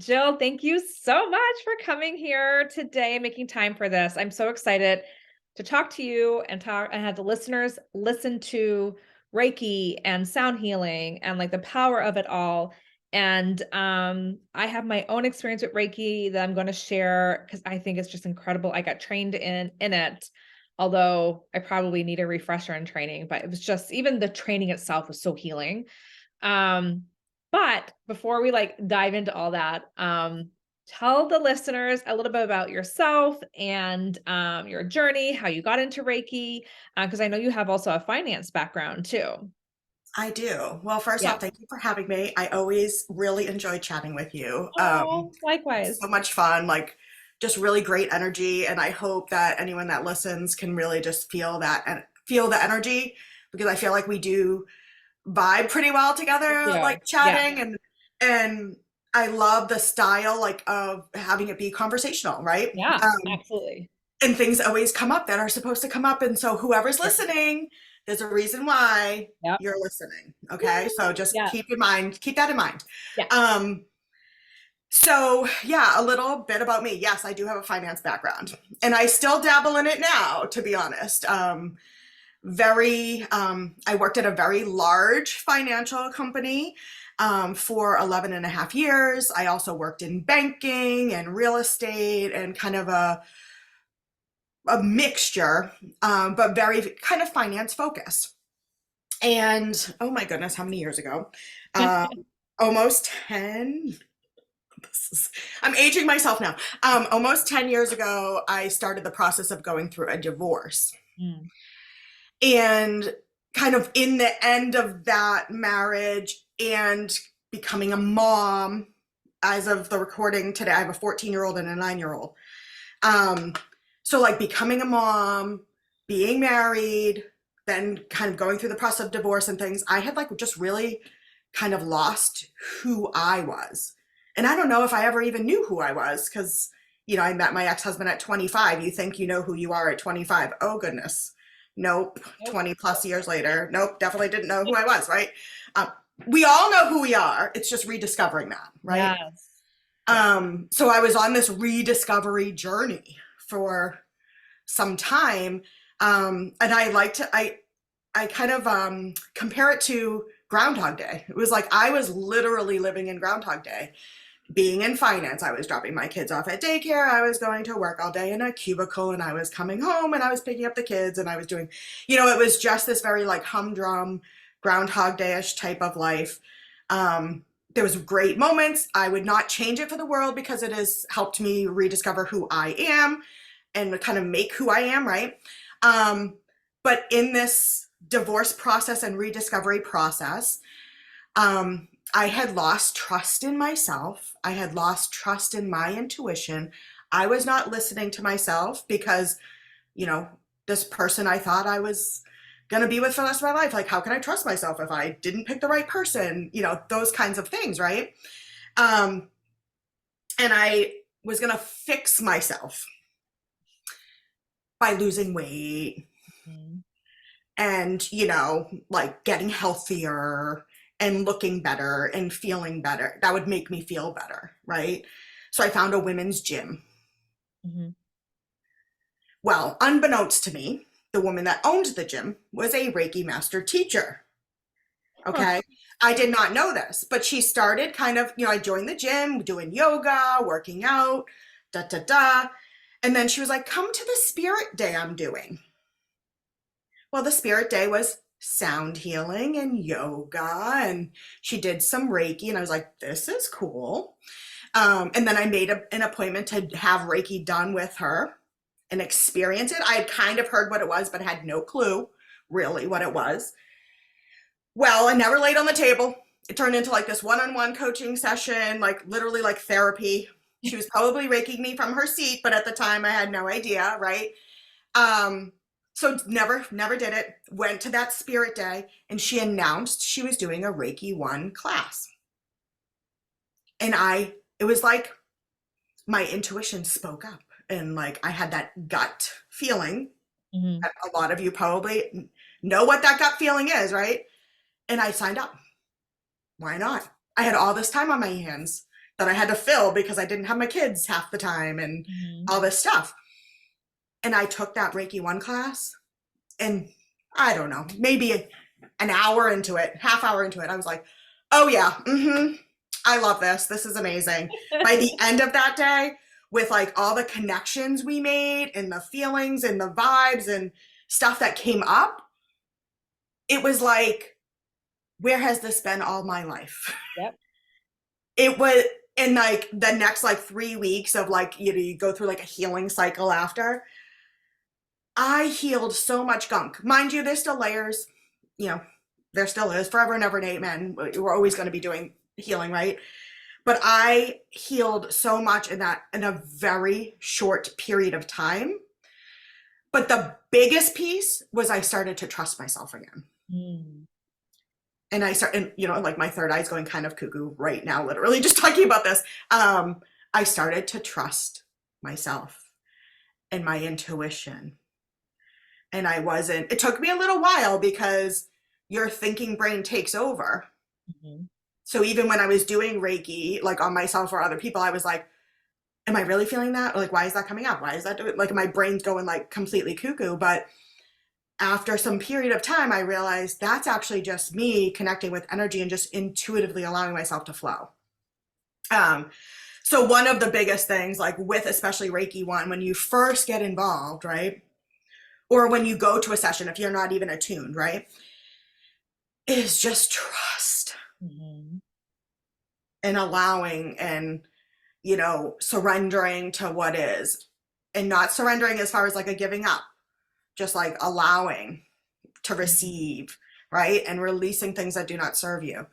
Jill, thank you so much for coming here today and making time for this. I'm so excited to talk to you and have the listeners listen to Reiki and sound healing and like the power of it all. And I have my own experience with Reiki that I'm going to share because I think it's just incredible. I got trained in it, although I probably need a refresher in training, but it was just even the training itself was so healing. Um, but before we like dive into all that, tell the listeners a little bit about yourself and your journey, how you got into Reiki, because I know you have also a finance background too. I do. Well, first Yeah. off, thank you for having me. I always really enjoy chatting with you. Oh, likewise. So much fun, like just really great energy. And I hope that anyone that listens can really just feel that and feel the energy because I feel like we do vibe pretty well together, Yeah. like Yeah. chatting and I love the style like of having it be conversational, right? Yeah. Absolutely. And things always come up that are supposed to come up. And so whoever's Yep. listening, there's a reason why Yep. you're listening. Okay. Yay. So just Yeah. keep that in mind. Yeah. Um, so yeah, a little bit about me. Yes, I do have a finance background and I still dabble in it now, to be honest. I worked at a very large financial company for 11 and a half years. I also worked in banking and real estate and kind of a mixture, but very kind of finance focused. And oh my goodness, how many years ago? Um, almost 10. I'm aging myself now. Almost 10 years ago, I started the process of going through a divorce. Mm. And kind of in the end of that marriage and becoming a mom, as of the recording today, I have a 14-year-old and a 9-year-old. So like becoming a mom, being married, then kind of going through the process of divorce and things, I had like just really kind of lost who I was. And I don't know if I ever even knew who I was because, I met my ex-husband at 25. You think you know who you are at 25. Oh, goodness. Nope. Nope. 20 plus years later. Nope. Definitely didn't know who I was, right? Um, we all know who we are. It's just rediscovering that, right? Yes. Yeah. So I was on this rediscovery journey for some time. And I kind of compare it to Groundhog Day. It was like I was literally living in Groundhog Day. Being in finance, I was dropping my kids off at daycare. I was going to work all day in a cubicle and I was coming home and I was picking up the kids and I was doing, it was just this very like humdrum Groundhog Day-ish type of life. There was great moments. I would not change it for the world because it has helped me rediscover who I am and kind of make who I am, right? But in this divorce process and rediscovery process, I had lost trust in myself. I had lost trust in my intuition. I was not listening to myself because, this person I thought I was going to be with for the rest of my life. Like, how can I trust myself if I didn't pick the right person? Those kinds of things, right? And I was going to fix myself by losing weight Mm. and, like getting healthier and looking better and feeling better. That would make me feel better, right? So I found a women's gym. Mm-hmm. Well, unbeknownst to me, the woman that owned the gym was a Reiki Master Teacher. Huh. Okay. I did not know this, but she started kind of, I joined the gym, doing yoga, working out, da da da. And then she was like, come to the spirit day I'm doing. Well, the spirit day was sound healing and yoga, and she did some Reiki, and I was like, this is cool. And then I made an appointment to have Reiki done with her and experience it. I had kind of heard what it was, but had no clue really what it was. Well, I never laid on the table. It turned into like this one-on-one coaching session, like literally like therapy. She was probably raking me from her seat, but at the time I had no idea, right? So never did it. Went to that spirit day and she announced she was doing a Reiki 1 class. And it was like my intuition spoke up and like I had that gut feeling. Mm-hmm. A lot of you probably know what that gut feeling is, right? And I signed up. Why not? I had all this time on my hands that I had to fill because I didn't have my kids half the time and all this stuff. And I took that Reiki 1 class, and I don't know, maybe an hour into it, half hour into it, I was like, oh yeah, I love this. This is amazing. By the end of that day, with like all the connections we made and the feelings and the vibes and stuff that came up, it was like, where has this been all my life? Yep. It was in like the next like 3 weeks of like, you go through like a healing cycle after. I healed so much gunk. Mind you, there's still layers, there still is forever and ever and amen. We're always going to be doing healing, right? But I healed so much in a very short period of time. But the biggest piece was I started to trust myself again. And I started, like my third eye's going kind of cuckoo right now, literally just talking about this. I started to trust myself and my intuition. And it took me a little while because your thinking brain takes over. So even when I was doing Reiki, like on myself or other people, I was like, am I really feeling that? Or like, why is that coming up? Why is that doing, like my brain's going like completely cuckoo. But after some period of time, I realized that's actually just me connecting with energy and just intuitively allowing myself to flow. So one of the biggest things, like with especially Reiki 1, when you first get involved, right? Or when you go to a session, if you're not even attuned, right? Is just trust and allowing and, surrendering to what is, and not surrendering as far as like a giving up, just like allowing to receive, right? And releasing things that do not serve you.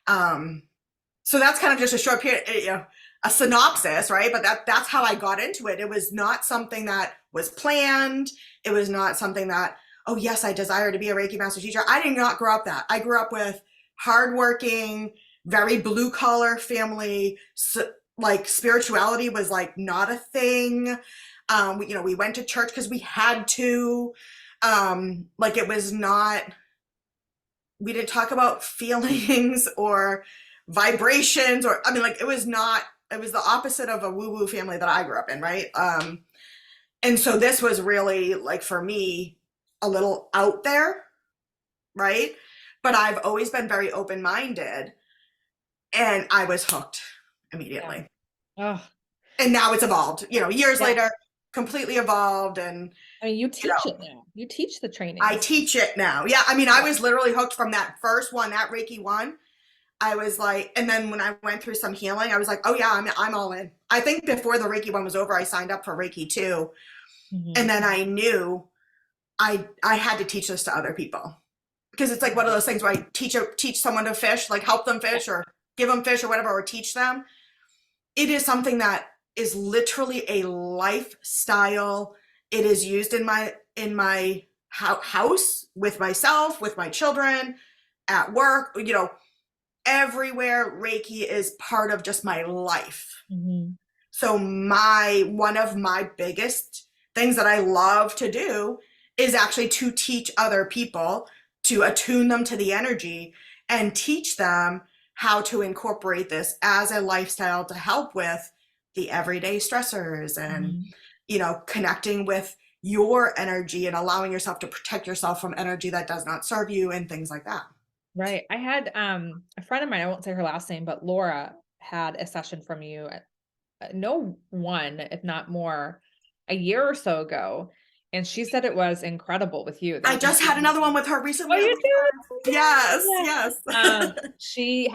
So that's kind of just a short period, a synopsis, right? But that's how I got into it. It was not something that was planned. It was not something that, oh yes, I desire to be a Reiki Master Teacher. I did not grow up that. I grew up with hardworking, very blue collar family. So, like spirituality was like not a thing. We went to church because we had to. Like it was not. We didn't talk about feelings or vibrations or like it was not. It was the opposite of a woo-woo family that I grew up in, right? And so this was really like for me a little out there, right? But I've always been very open-minded, and I was hooked immediately. Yeah. Oh. And now it's evolved, years later, completely evolved. And I mean, you teach it now. You teach the training. I teach it now. Yeah. I mean, I was literally hooked from that first one, that Reiki 1. I was like, and then when I went through some healing, I was like, oh yeah, I'm all in. I think before the Reiki 1 was over, I signed up for Reiki 2. And then I knew I had to teach this to other people, because it's like one of those things where I teach someone to fish, like help them fish or give them fish or whatever, or teach them. It is something that is literally a lifestyle. It is used in my house, with myself, with my children, at work, everywhere. Reiki is part of just my life. So one of my biggest things that I love to do is actually to teach other people, to attune them to the energy and teach them how to incorporate this as a lifestyle to help with the everyday stressors and, connecting with your energy and allowing yourself to protect yourself from energy that does not serve you and things like that. Right. I had a friend of mine, I won't say her last name, but Laura had a session from you, no one, if not more, a year or so ago. And she said it was incredible with you. I just had another one with her recently. Oh, you did? Yes. She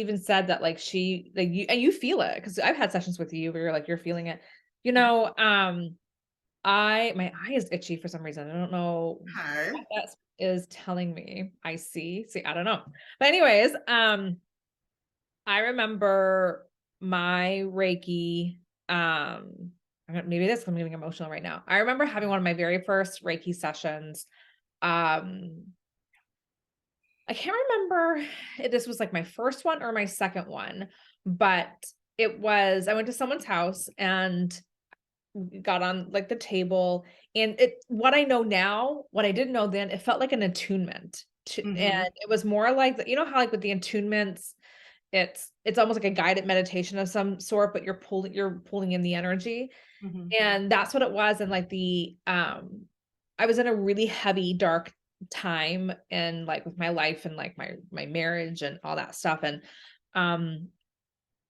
even said that like you feel it, because I've had sessions with you where you're feeling it. My eye is itchy for some reason. I don't know what that is telling me. See, I don't know. But anyways, I remember my Reiki, maybe I'm getting emotional right now. I remember having one of my very first Reiki sessions. I can't remember if this was like my first one or my second one, but I went to someone's house and got on like the table, and what I know now, what I didn't know then, it felt like an attunement and it was more like, how like with the attunements, it's almost like a guided meditation of some sort, but you're pulling in the energy. Mhm. And that's what it was. And like I was in a really heavy, dark time and like with my life and like my marriage and all that stuff. And um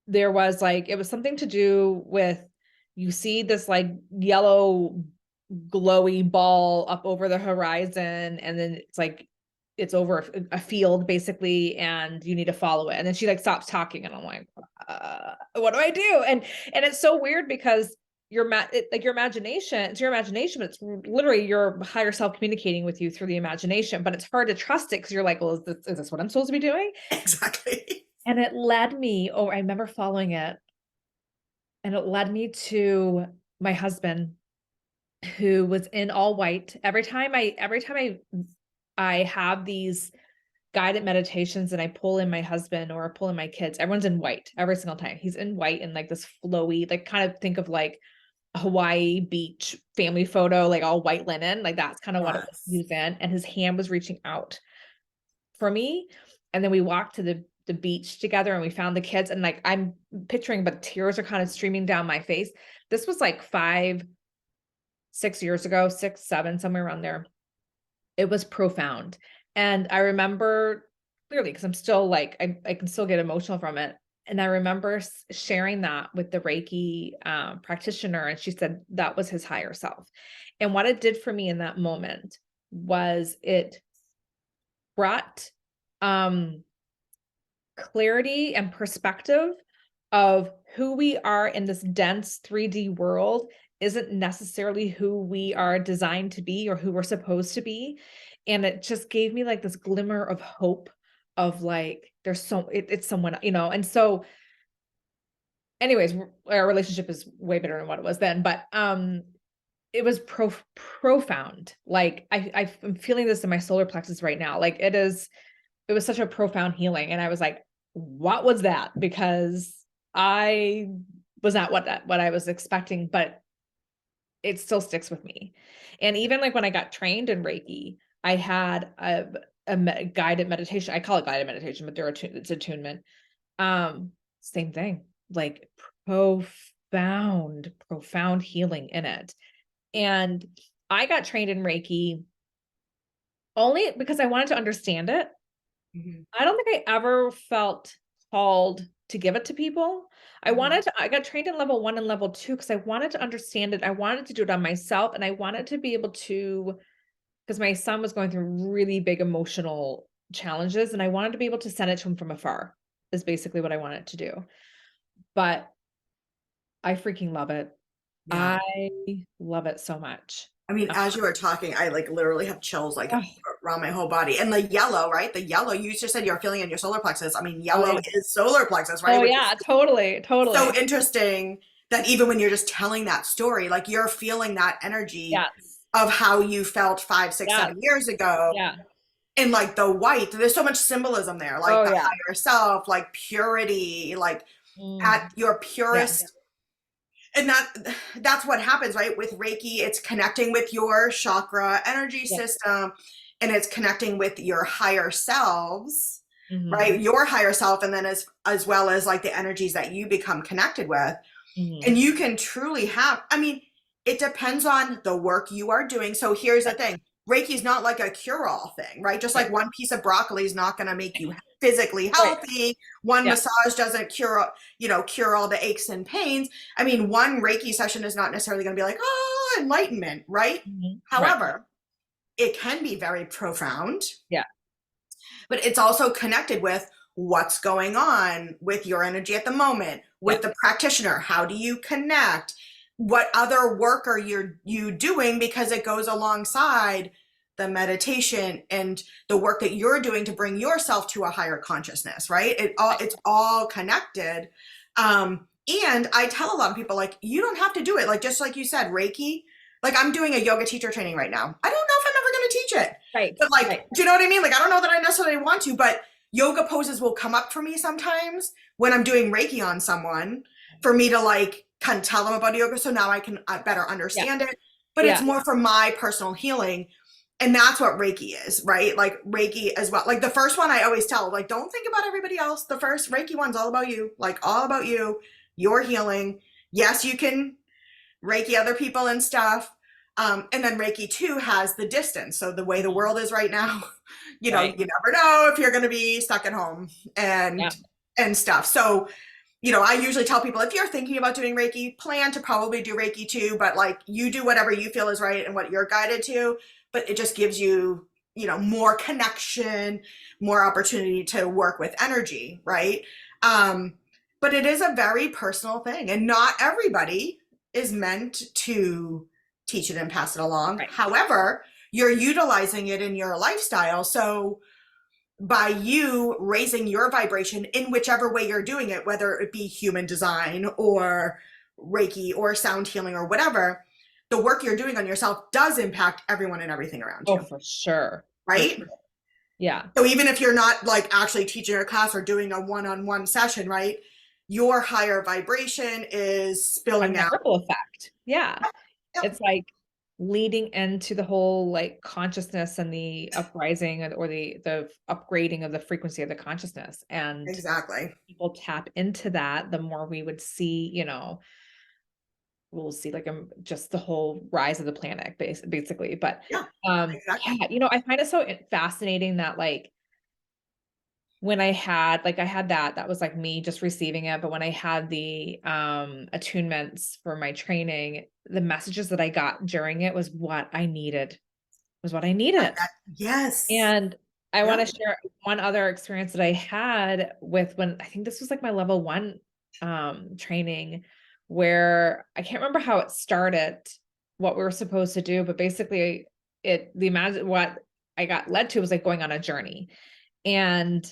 there was like it was something to do with you see this like yellow glowy ball up over the horizon, and then it's like it's over a field basically, and you need to follow it. And then she like stops talking, and I'm like, what do I do? And it's so weird because like your imagination, it's your imagination, but it's literally your higher self communicating with you through the imagination. But it's hard to trust it because you're like, well, is this what I'm supposed to be doing? Exactly. And it led me, oh, I remember following it, and it led me to my husband, who was in all white. Every time I have these guided meditations and I pull in my husband or pull in my kids, everyone's in white every single time. He's in white and like this flowy, like kind of think of like a Hawaii beach family photo, like all white linen. Like that's kind of what it was he Yes. was in. And his hand was reaching out for me. And then we walked to the beach together and we found the kids. And like I'm picturing, but tears are kind of streaming down my face. This was like 5, 6 years ago, 6, 7, somewhere around there. It was profound. And I remember clearly, because I'm still like, I can still get emotional from it. And I remember sharing that with the Reiki practitioner, and she said that was his higher self. And what it did for me in that moment was it brought um, clarity and perspective of who we are in this dense 3D world isn't necessarily who we are designed to be or who we're supposed to be. And it just gave me like this glimmer of hope of like, it's someone, and so anyways, our relationship is way better than what it was then, but it was profound. Like I'm feeling this in my solar plexus right now. Like it was such a profound healing. And I was like, what was that? Because I was not what I was expecting, but it still sticks with me. And even like when I got trained in Reiki, I had a guided meditation. I call it guided meditation, but it's attunement. Same thing, like profound healing in it. And I got trained in Reiki only because I wanted to understand it. Mhm. I don't think I ever felt called to give it to people. Mhm. I got trained in level 1 and level 2 because I wanted to understand it. I wanted to do it on myself, and I wanted to be able to, because my son was going through really big emotional challenges, and I wanted to be able to send it to him from afar, is basically what I wanted to do. But I freaking love it. Yeah. I love it so much. I mean, Uh, as you were talking, I like literally have chills like oh, around my whole body. And the yellow, right? The yellow, you just said you're feeling in your solar plexus. I mean, oh yellow yeah. is solar plexus, right? Oh Which is yeah, totally, so totally. interesting that even when you're just telling that story, like you're feeling that energy Yes. of how you felt 5, 6, Yes. 7 years ago. Yeah. And like the white, there's so much symbolism there, like Oh the yeah. higher self, like purity, like at Mm. your Yeah. purest. And that's what happens, right? With Reiki, it's connecting with your chakra energy Yeah. system, and it's connecting with your higher selves, right? Mhm. Your higher self, and then as well as like the energies that you become connected with. And Mhm. you can truly have, I mean, it depends on the work you are doing. So here's the Right. thing. Reiki is not like a cure-all thing, right? Just Right. like one piece of broccoli is not going to make you physically Right. healthy. One Yeah. massage doesn't cure all the aches and pains. I mean, one Reiki session is not necessarily going to be like, oh, enlightenment, right? Mhm. Right. However, it can be very profound, Yeah. but it's also connected with what's going on with your energy at the moment, Yeah. with the practitioner. How do you connect? What other work are you doing? Because it goes alongside the meditation and the work that you're doing to bring yourself to a higher consciousness, right? It's all connected. And I tell a lot of people, like, you don't have to do it. Like, just like you said, Reiki, like I'm doing a yoga teacher training right now. I don't know if I'm ever going to teach it. Right. But like, Right. do you know what I mean? Like, I don't know that I necessarily want to, but yoga poses will come up for me sometimes when I'm doing Reiki on someone for me to like kind of tell them about yoga. So now I can better Yeah. understand it. But it's Yeah. more for my personal healing. And that's what Reiki is, right? Like Reiki as well. Like the first one I always tell, like, don't think about everybody else. The first Reiki one's all about you, like all about you, your healing. Yes, you can Reiki other people and stuff. And then Reiki 2 has the distance. So the way the world is right now, Right. you never know if you're going to be stuck at home Yeah. and stuff. So, I usually tell people if you're thinking about doing Reiki, plan to probably do Reiki 2, but like you do whatever you feel is right and what you're guided to. But it just gives you, more connection, more opportunity to work with energy, right? Um, but it is a very personal thing, and not everybody is meant to teach it and pass it along. Right. However, you're utilizing it in your lifestyle. So by you raising your vibration in whichever way you're doing it, whether it be human design or Reiki or sound healing or whatever, the work you're doing on yourself does impact everyone and everything around Oh, you, for sure. For right? sure. Yeah. So even if you're not like actually teaching a class or doing a one-on-one session, right? Your higher vibration is spilling Having that out. ripple effect. Yeah. Yep, It's like leading into the whole like consciousness and the uprising or the upgrading of the frequency of the consciousness. And exactly. people tap into that, the more we would see, we'll see like just the whole rise of the planet basically. But Yeah, exactly. yeah, I find it so fascinating that like when I had that was like me just receiving it. But when I had the attunements for my training, the messages that I got during it was what I needed, was what I needed. Yes. And I want Yep. to share one other experience that I had with when I think this was like my level 1 training, where I can't remember how it started, what we were supposed to do, but basically what I got led to was like going on a journey. And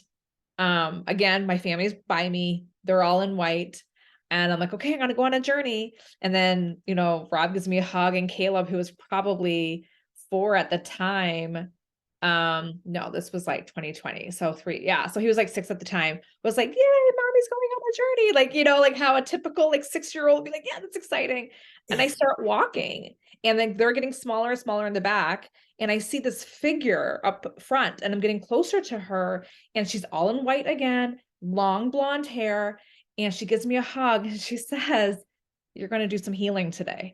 again, my family's by me, they're all in white. And I'm like, okay, I'm gonna go on a journey. And then, Rob gives me a hug, and Caleb, who was probably 4 at the time, no, this was like 2020. So 3, yeah. So he was like 6 at the time, was like, yay, mommy's going on a journey. Like, like how a typical like 6-year-old would be like, yeah, that's exciting. And I start walking, and then they're getting smaller and smaller in the back. And I see this figure up front, and I'm getting closer to her, and she's all in white again, long blonde hair. And she gives me a hug, and she says, you're going to do some healing today.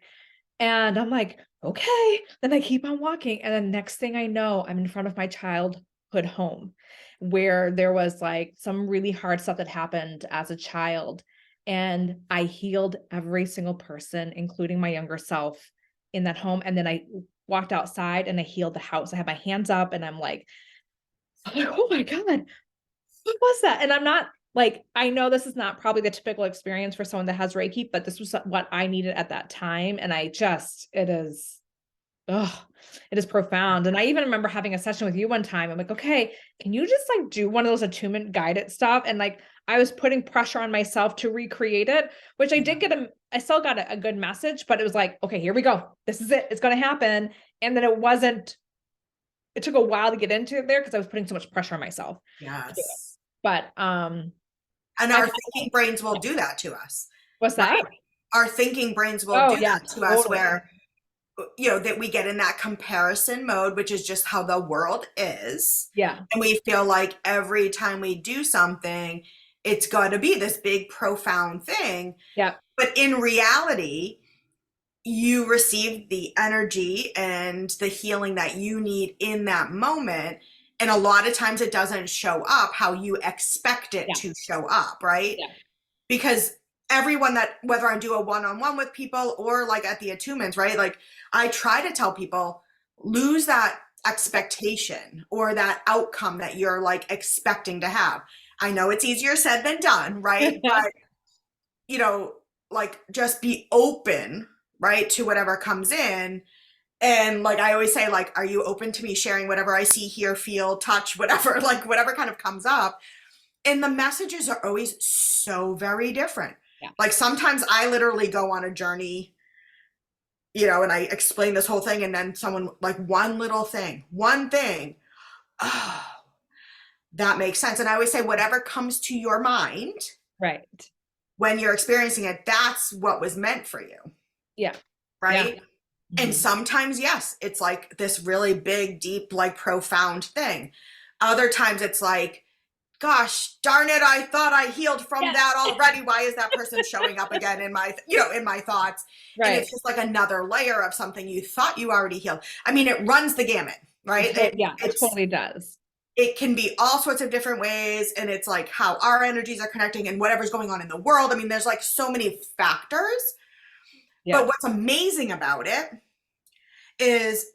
And I'm like, okay. Then I keep on walking. And then next thing I know, I'm in front of my childhood home, where there was like some really hard stuff that happened as a child. And I healed every single person, including my younger self, in that home. And then I walked outside and I healed the house. I had my hands up, and I'm like, oh my God, what was that? And I'm not like, I know this is not probably the typical experience for someone that has Reiki, but this was what I needed at that time. And oh, it is profound. And I even remember having a session with you one time. I'm like, okay, can you just like do one of those attunement guided stuff? And like, I was putting pressure on myself to recreate it, which I still got a good message, but it was like, okay, here we go. This is it. It's going to happen. And then it took a while to get into it there because I was putting so much pressure on myself to do it. Yes. But And I our thinking brains will do that to us, what's right? that? Our thinking brains will Oh do yeah, that to us totally. where, that we get in that comparison mode, which is just how the world is. Yeah. And we feel like every time we do something, it's got to be this big, profound thing. Yeah. But in reality, you receive the energy and the healing that you need in that moment. And a lot of times it doesn't show up how you expect it Yeah. to show up, right? Yeah. Because everyone that, whether I do a one-on-one with people or like at the attunements, right? Like I try to tell people, lose that expectation or that outcome that you're like expecting to have. I know it's easier said than done, right? But, you know, like just be open, right, to whatever comes in. And like I always say, like, are you open to me sharing whatever I see, hear, feel, touch, whatever, like whatever kind of comes up? And the messages are always so very different. Yeah. Like sometimes I literally go on a journey, and I explain this whole thing, and then someone like one thing, oh, that makes sense. And I always say, whatever comes to your mind Right. when you're experiencing it, that's what was meant for you. Yeah. Right. Yeah. And Mhm. sometimes, yes, it's like this really big, deep, like profound thing. Other times it's like, gosh darn it, I thought I healed from Yeah. that already. Why is that person showing up again in my, in my thoughts? And Right. it's just like another layer of something you thought you already healed. I mean, it runs the gamut, right? Yeah, it It's, totally does. it can be all sorts of different ways. And it's like how our energies are connecting and whatever's going on in the world. I mean, there's like so many factors. But Yes. what's amazing about it is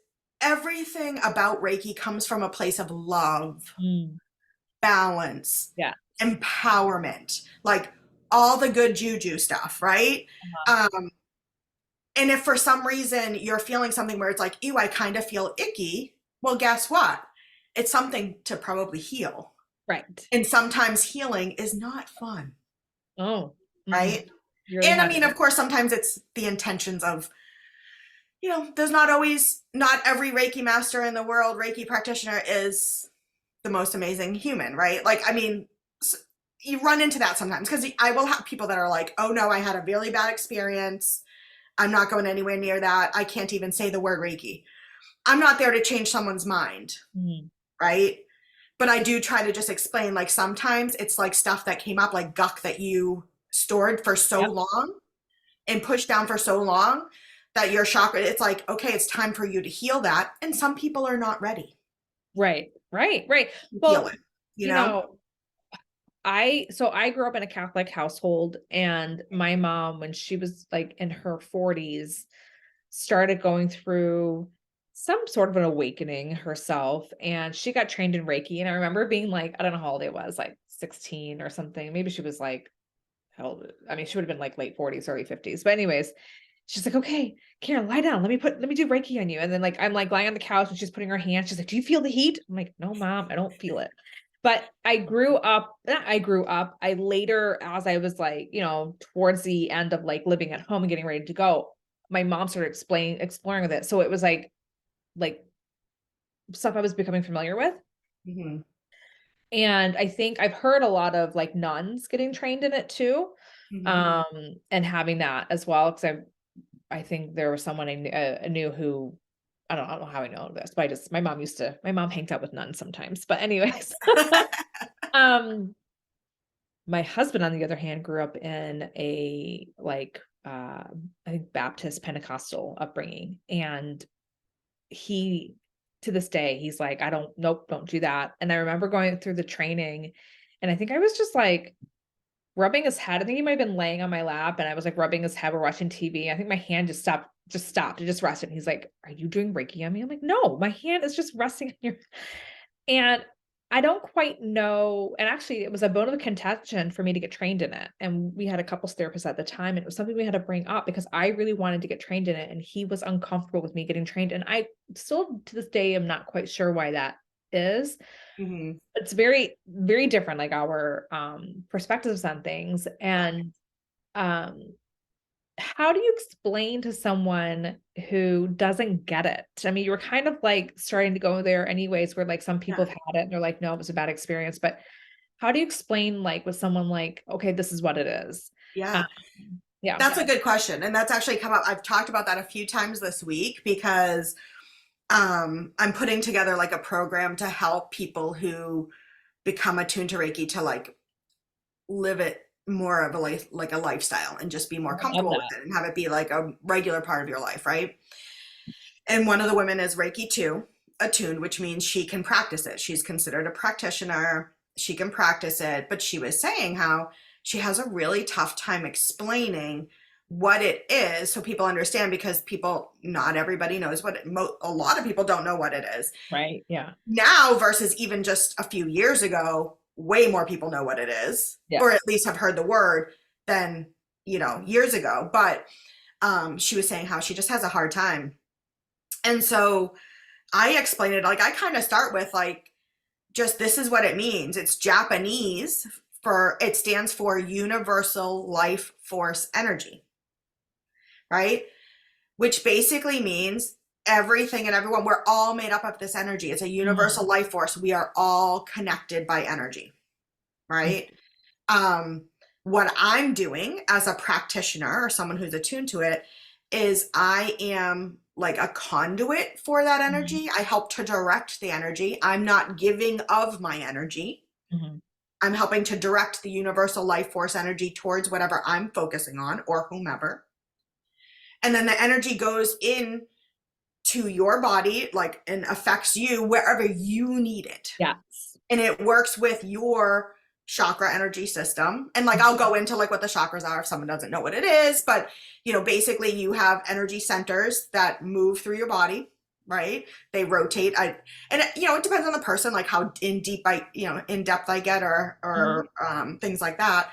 everything about Reiki comes from a place of love, Mm. balance, Yeah. empowerment, like all the good juju stuff, right? Uh-huh. Um, and if for some reason you're feeling something where it's like, ew, I kind of feel icky, well, guess what? It's something to probably heal. Right. And sometimes healing is not fun, Oh. Hmm. right? You already And I had mean, it. of course, sometimes it's the intentions of, there's not always, not every Reiki master in the world, Reiki practitioner is the most amazing human, right? Like, I mean, you run into that sometimes because I will have people that are like, oh no, I had a really bad experience. I'm not going anywhere near that. I can't even say the word Reiki. I'm not there to change someone's mind, Mhm. right? But I do try to just explain, like, sometimes it's like stuff that came up, like guck that you stored for so Yep. long and pushed down for so long that your chakra, it's like, okay, it's time for you to heal that. And some people are not ready Right. Right. Right. to heal Well, it, you you know? know, I grew up in a Catholic household, and my mom, when she was like in her 40s, started going through some sort of an awakening herself, and she got trained in Reiki. And I remember being like, I don't know how old I was, like 16 or something. Maybe she was like, how old? I mean, she would have been like late 40s, early 50s. But anyways, she's like, okay, Karen, lie down. Let me do Reiki on you. And then like I'm like lying on the couch and she's putting her hand. She's like, do you feel the heat? I'm like, no, mom, I don't feel it. But I grew up, not I grew up, I later, as I was like, towards the end of like living at home and getting ready to go, my mom started exploring with it. So it was like stuff I was becoming familiar with. Mm-hmm. And I think I've heard a lot of like nuns getting trained in it too. Mm-hmm. And having that as well. Cause I think there was someone I knew who, I don't know how I know this, but my mom hanged out with nuns sometimes. But anyways, um, my husband, on the other hand, grew up in a like, I think Baptist Pentecostal upbringing. And he, to this day, he's like, nope, don't do that. And I remember going through the training, and I think I was just like, rubbing his head. I think he might have been laying on my lap, and I was like rubbing his head. We're watching TV. I think my hand just stopped. It just rested. And he's like, are you doing Reiki on me? I'm like, no, my hand is just resting on your, and I don't quite know. And actually it was a bone of contention for me to get trained in it. And we had a couples therapist at the time, and it was something we had to bring up because I really wanted to get trained in it. And he was uncomfortable with me getting trained. And I still to this day am not quite sure why that is. Mm-hmm. It's very, very different, like our perspectives on things. And um how do you explain to someone who doesn't get it? I mean, you were kind of like starting to go there anyways, where like some people Yeah. have had it and they're like, no, it was a bad experience. But how do you explain like with someone like, okay, this is what it is? Um, Yeah. yeah. That's a good question. And that's actually come up. I've talked about that a few times this week because I'm putting together like a program to help people who become attuned to Reiki to like live it more of a life, like a lifestyle, and just be more I love comfortable that. with it and have it be like a regular part of your life, right? And one of the women is Reiki 2 attuned, which means she can practice it. She's considered a practitioner. She can practice it. But she was saying how she has a really tough time explaining what it is so people understand, because not everybody knows what a lot of people don't know what it is. Right. Yeah. Now versus even just a few years ago, way more people know what it is, or at Yes. least have heard the word than, years ago. But she was saying how she just has a hard time. And so I explain it, like, I kind of start with like, just this is what it means. It's Japanese, it stands for universal life force energy, right? Which basically means everything and everyone, we're all made up of this energy. It's a Mhm. universal life force. We are all connected by energy, right? Um, what I'm doing as a practitioner or someone who's attuned to it is I am like a conduit for that Mhm. energy. I help to direct the energy. I'm not giving of my energy. Mhm. I'm helping to direct the universal life force energy towards whatever I'm focusing on or whomever. And then the energy goes in to your body, like, and affects you wherever you need it. Yes. And it works with your chakra energy system. And like, I'll go into like what the chakras are if someone doesn't know what it is, but basically you have energy centers that move through your body, right? They rotate. It depends on the person, like how in depth I get or Mhm. things like that.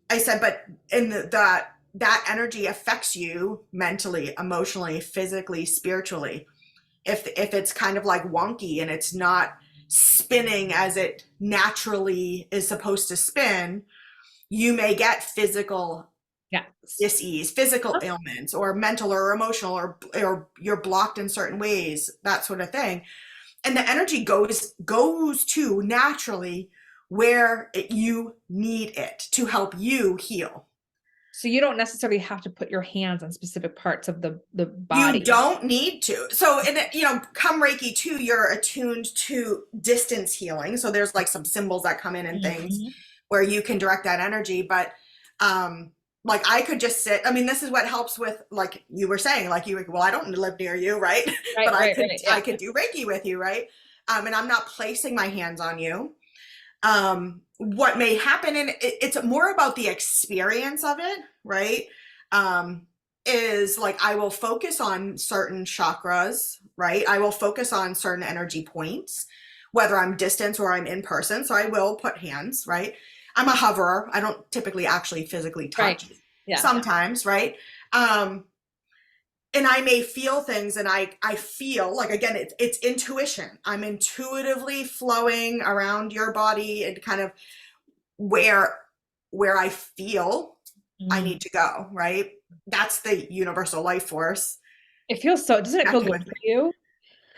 I said, but in that energy affects you mentally, emotionally, physically, spiritually. If it's kind of like wonky and it's not spinning as it naturally is supposed to spin, you may get physical Yes. dis-ease, physical Huh? ailments, or mental or emotional, or you're blocked in certain ways, that sort of thing. And the energy goes to naturally where you need it to help you heal. So you don't necessarily have to put your hands on specific parts of the You body. don't need to. So, come Reiki too, you're attuned to distance healing. So there's like some symbols that come in and things Mhm. where you can direct that energy. But, like I could just sit. I mean, this is what helps with, like you were saying, like well, I don't live near you, right? Right, But I right, could, right. I Yeah. could do Reiki with you, right? And I'm not placing my hands on you. What may happen, and it's more about the experience of it, right? Um, is like I will focus on certain chakras, right? I will focus on certain energy points, whether I'm distance or I'm in person. So I will put hands, right? I'm a hoverer. I don't typically actually physically Right. touch Yeah. sometimes, right? Um, and I may feel things, and I feel like, again, it's intuition. I'm intuitively flowing around your body and kind of where I feel I Mm. need to go, right? That's the universal life force It feels so, doesn't it feel connecting good with for me. you?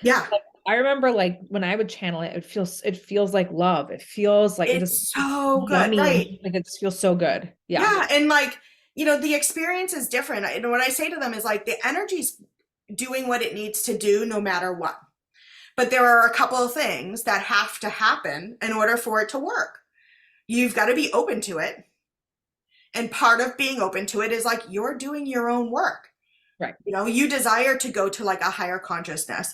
Yeah. Like, I remember like when I would channel it, it feels like love. It feels like It's it's so good, yummy and right? like it just feels so good. Yeah. Yeah, and like, the experience is different. And what I say to them is like the energy's doing what it needs to do no matter what. But there are a couple of things that have to happen in order for it to work. You've got to be open to it. And part of being open to it is like you're doing your own work. Right. You desire to go to like a higher consciousness.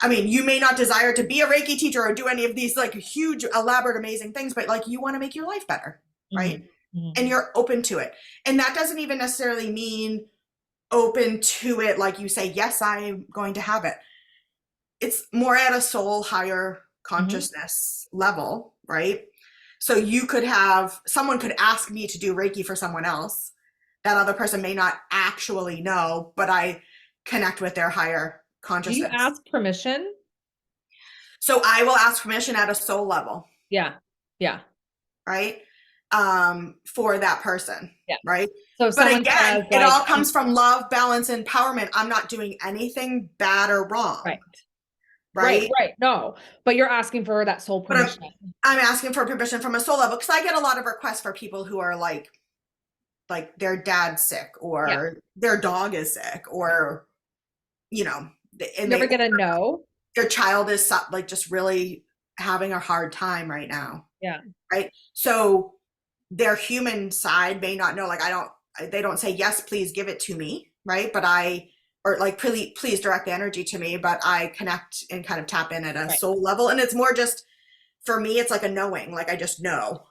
I mean, you may not desire to be a Reiki teacher or do any of these like huge, elaborate, amazing things, but like you want to make your life better, right? Mhm. Mhm. And you're open to it. And that doesn't even necessarily mean open to it like you say, yes, I'm going to have it. It's more at a soul higher Mhm. consciousness level, right? So someone could ask me to do Reiki for someone else. That other person may not actually know, but I connect with their higher Do you consciousness. ask permission? So I will ask permission at a soul level, Yeah. Yeah. right? For that person, Yeah. right? So if But someone again, says it like, all comes from love, balance, and empowerment. I'm not doing anything bad or wrong, right, right, right? right. No, but you're asking for that soul But permission. I'm asking for permission from a soul level because I get a lot of requests for people who are like their dad's sick Yeah. or their dog is sick or you know and You ever get a no? their child is like just really having a hard time right now, Yeah. right? So their human side may not know, like they don't say yes, please give it to me, right? But or like please direct the energy to me, but I connect and kind of tap in at a Right. soul level, and it's more just for me, it's like a knowing, like I just know.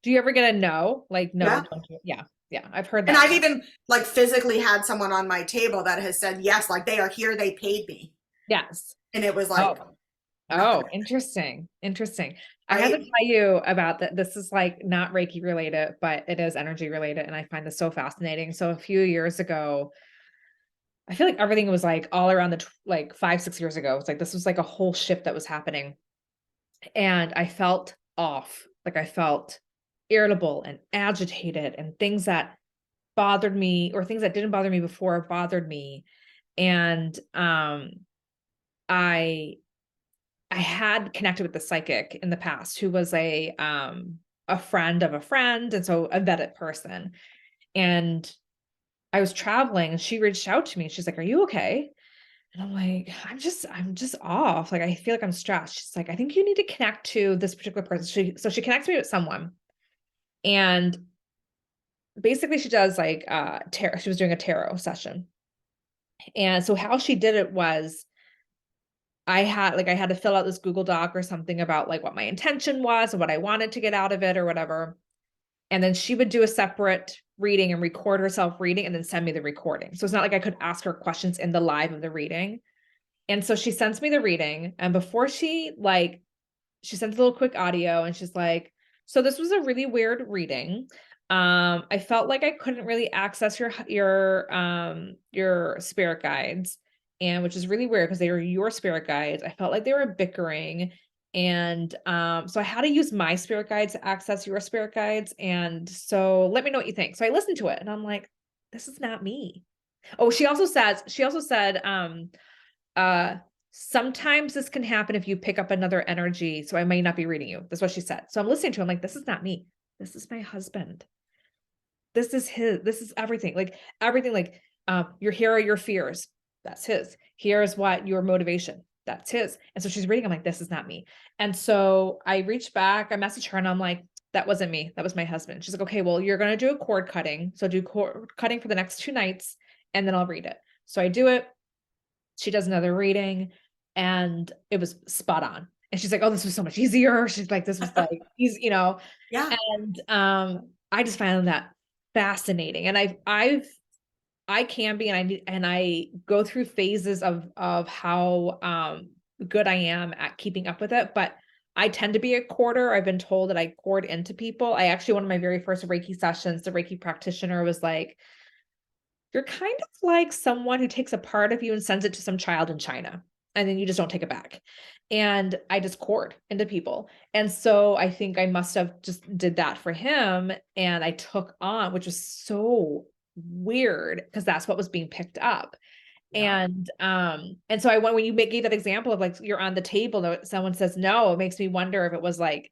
Do you ever get a no? Like, no, Yeah. don't do it. Yeah. Yeah. I've heard And that I've too. even like physically had someone on my table that has said yes, like they are here, they paid me. Yes. And it was like Oh, nothing, oh, interesting. Interesting. I had to right? tell you about that. This is like not Reiki related, but it is energy related. And I find this so fascinating. So a few years ago, I feel like everything was like all around like 5, 6 years ago. It's like this was like a whole shift that was happening. And I felt off. Like I felt irritable and agitated and things that bothered me or things that didn't bother me before bothered me. And I I had connected with the psychic in the past who was a friend of a friend, and so a vetted person. And I was traveling and she reached out to me. She's like, "Are you okay?" And I'm like, I'm just off. Like, I feel like I'm stressed. She's like, I think you need to connect to this particular person. So she connects me with someone, and basically she does like tarot. She was doing a tarot session. And so how she did it was I had to fill out this Google Doc or something about like what my intention was and what I wanted to get out of it or whatever. And then she would do a separate reading and record herself reading and then send me the recording. So it's not like I could ask her questions in the live of the reading. And so she sends me the reading, and before she sends a little quick audio, and she's like, so this was a really weird reading. I felt like I couldn't really access your spirit guides, and which is really weird because they were your spirit guides. I felt like they were bickering. And so I had to use my spirit guides to access your spirit guides. And so let me know what you think. So I listened to it and I'm like, this is not me. Oh, she also said, uh, sometimes this can happen if you pick up another energy. So I may not be reading you. That's what she said. So I'm listening to him like, this is not me. This is my husband. This is everything. Like everything, like here are your fears. That's his. Here's what your motivation. That's his. And so she's reading. I'm like, this is not me. And so I reached back, I messaged her and I'm like, that wasn't me. That was my husband. She's like, okay, well, you're going to do a cord cutting. So do cord cutting for the next 2 nights and then I'll read it. So I do it. She does another reading and it was spot on. And she's like, oh, this was so much easier. She's like, this was like easy, Yeah. and I just found that fascinating. And I can be, and I go through phases of how good I am at keeping up with it. But I tend to be a quarter. I've been told that I cord into people. I actually, one of my very first Reiki sessions, the Reiki practitioner was like, you're kind of like someone who takes a part of you and sends it to some child in China, and then you just don't take it back. And I just cord into people. And so I think I must have just did that for him. And I took on, which was so weird because that's what was being picked up. Yeah. And so when you gave that example of like you're on the table, someone says no, it makes me wonder if it was like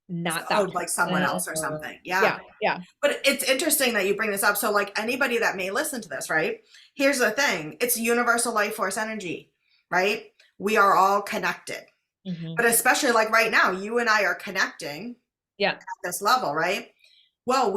So, not that oh, like someone person else or or something. Yeah. yeah, yeah. But it's interesting that you bring this up. So, like anybody that may listen to this, right? Here's the thing, it's universal life force energy, right? We are all connected. Mhm. But especially like right now, you and I are connecting Yeah, at this level, right? Well,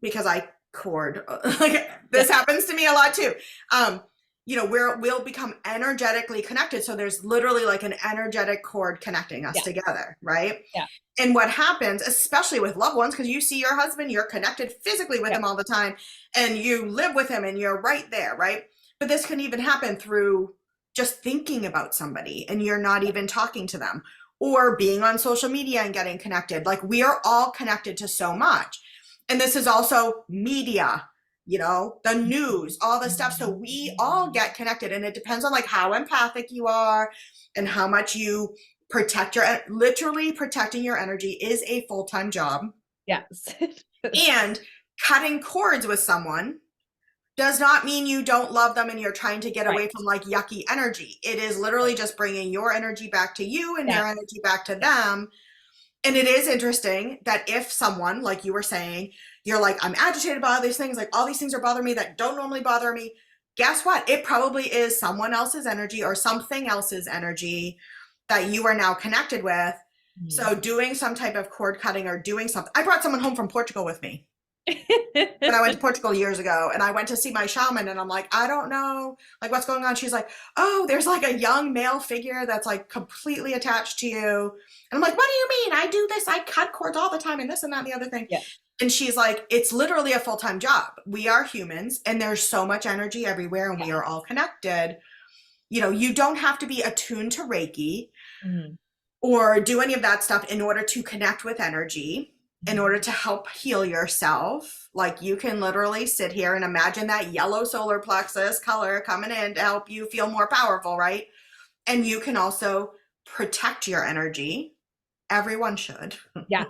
because I cord, like yeah, this happens to me a lot too. Um, we'll become energetically connected. So there's literally like an energetic cord connecting us yeah, together, right? yeah, And what happens, especially with loved ones, because you see your husband, you're connected physically with yeah, him all the time, and you live with him and you're right there, right? But this can even happen through just thinking about somebody and you're not even talking to them, or being on social media and getting connected. Like we are all connected to so much. And this is also media, the news, all this stuff. So we all get connected, and it depends on like how empathic you are and how much you literally protecting your energy is a full-time job. yes. And cutting cords with someone does not mean you don't love them and you're trying to get Right. away from like yucky energy. It is literally just bringing your energy back to you and Yeah, their energy back to yeah, them. And it is interesting that if someone, like you were saying, you're like, I'm agitated by all these things, like all these things are bothering me that don't normally bother me. Guess what? It probably is someone else's energy or something else's energy that you are now connected with. mhm. So doing some type of cord cutting or doing something. I brought someone home from Portugal with me when I went to Portugal years ago, and I went to see my shaman, and I'm like, I don't know like what's going on. She's like, oh, there's like a young male figure that's like completely attached to you. And I'm like, what do you mean? I do this, I cut cords all the time and this and that and the other thing. Yeah, And she's like, it's literally a full-time job. We are humans and there's so much energy everywhere and we are all yes. connected. You don't have to be attuned to Reiki Mhm, or do any of that stuff in order to connect with energy, in mhm. order to help heal yourself. Like you can literally sit here and imagine that yellow solar plexus color coming in to help you feel more powerful, right? And you can also protect your energy. Everyone should Yes.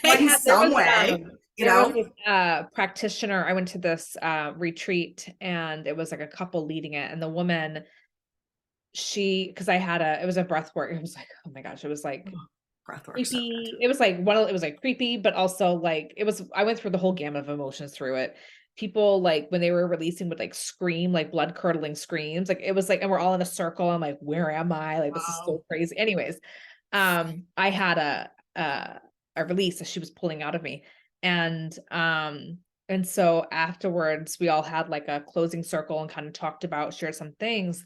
Well, in some way, you there was know? a practitioner. I went to this retreat and it was like a couple leading it. And the woman, because it was a breath work. It was like, oh my gosh, it was like Oh, breathwork so good. creepy. It was like, well, it was like creepy, but also like, I went through the whole gamut of emotions through it. people like when they were releasing would like scream, like blood curdling screams. Like it was like, and we're all in a circle. I'm like, where am I? Like, this is Wow. so crazy. Anyways, I had a release that she was pulling out of me. And so afterwards we all had like a closing circle and kind of talked about, shared some things.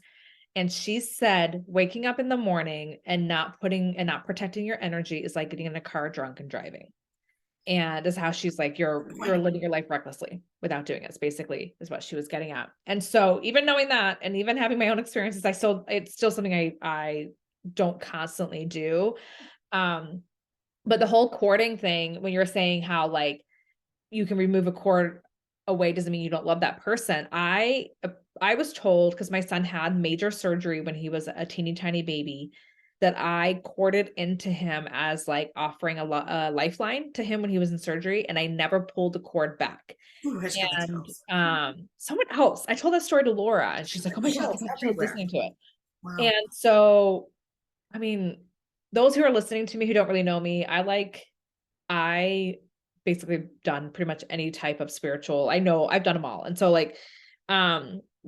And she said, waking up in the morning and not protecting your energy is like getting in a car drunk and driving. And is how she's like, Good you're point. living your life recklessly without doing it, basically, is what she was getting at. And so even knowing that, and even having my own experiences, it's still something I don't constantly do. Um, but the whole courting thing, when you're saying how like you can remove a cord away doesn't mean you don't love that person. I was told, because my son had major surgery when he was a teeny tiny baby, that I corded into him as like offering a lifeline to him when he was in surgery, and I never pulled the cord back. Ooh, I just got the And chills. someone else, I told that story to Laura, and she's like, "Oh my Yeah, God, I it's got chills everywhere. listening to it." Wow. And so, I mean, those who are listening to me who don't really know me, I basically done pretty much any type of spiritual. I know I've done them all. And so like,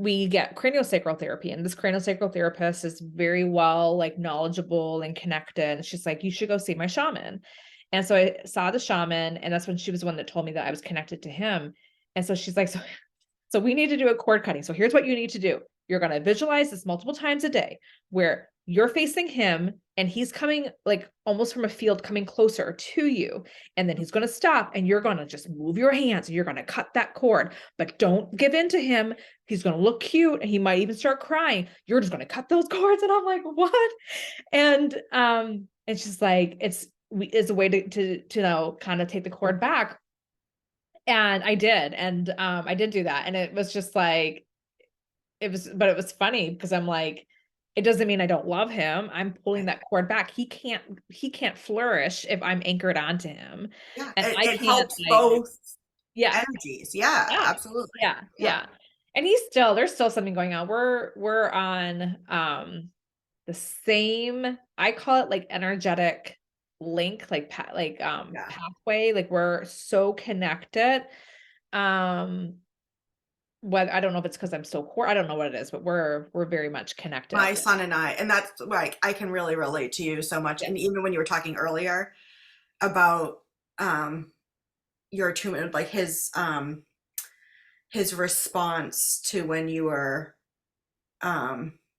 we get craniosacral therapy, and this craniosacral therapist is very well, like knowledgeable and connected. And she's like, you should go see my shaman. And so I saw the shaman, and that's when she was the one that told me that I was connected to him. And so she's like, so we need to do a cord cutting. So here's what you need to do. You're going to visualize this multiple times a day where you're facing him and he's coming like almost from a field coming closer to you. And then he's going to stop and you're going to just move your hands and you're going to cut that cord, but don't give in to him. He's going to look cute and he might even start crying. You're just going to cut those cords. And I'm like, what? And she's like, it's a way to you know, kind of take the cord back. And I did. And I did do that. And it was just like, but it was funny because I'm like, it doesn't mean I don't love him. I'm pulling Right. that cord back. He can't flourish if I'm anchored onto him. Yeah, And I it can't helps like, both yeah, energies. Yeah, yeah, absolutely. yeah, Yeah. yeah. And there's still something going on. We're on the same, I call it like energetic link, like Yeah. pathway. Like we're so connected. Um, What I don't know if it's because I'm so core. I don't know what it is, but we're very much connected. My son and I, and that's like I can really relate to you so much. Yeah. And even when you were talking earlier about your attunement, like his response to when you were